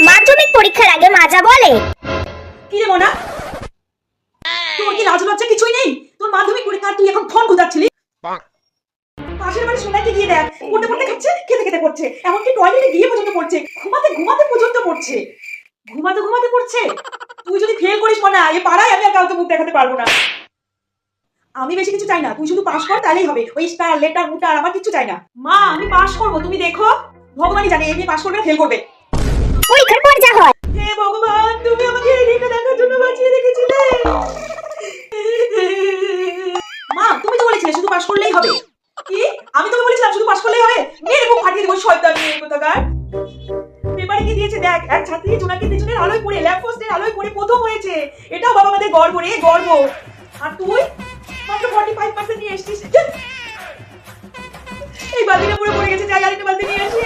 মাধ্যমিক পরীক্ষার আগে মাজা বলে, কি রে মোনা, তোর কি লাজ লজ্জা কিছুই নেই? তোর মাধ্যমিক পরীক্ষা তুই এখন ফোন খোঁজাচ্ছিলি? পাশের বাড়ি সোনাইকে গিয়ে দেখ, পড়তে পড়তে খাচ্ছে, খেতে খেতে পড়ছে, এমনকি টয়লেটে গিয়ে পর্যন্ত পড়ছে, ঘুমাতে ঘুমাতে পর্যন্ত পড়ছে, ঘুমাতে ঘুমাতে পড়ছে। তুই যদি ফেল করিস মোনা, এই পাড়ায় আমি আর কাউকে মুখ দেখাতে পারবো না। আমি বেশি কিছু চাই না, তুই শুধু পাস কর তাহলেই হবে। ওই স্টার লেটার মুটার আমার কিছু চাই না। মা আমি পাস করব, তুমি দেখো। ভগবানই জানে এমনি পাস করবে না ফেল করবে। পরীক্ষার পর যা হয়। হে ভগবান, তুমি আমাকে এই দিনটা দেখার জন্য বাঁচিয়ে রেখেছিলে। মা তুমি তো বলেছিলে শুধু পাস করলেই হবে। কি? আমি তোকে বলেছিলাম শুধু পাস করলেই হবে? মেরে মুখ ফাটিয়ে দেবো শয়তান মেয়ে কোথাকার। পেপারে কি দিয়েছে দেখ, এক ছাত্রী জোনাকি পিছনের আলোয় পড়ে, ল্যাম্প পোস্টের আলোয় পড়ে প্রথম হয়েছে। এটাও বাবা আমাদের গর্ব রে, গর্ব। আর তুই মাত্র 45% নিয়ে এসেছিস। এই বালতিটা পুরো পড়ে গেছে, যাই আরেকটা বালতি নিয়ে আসি।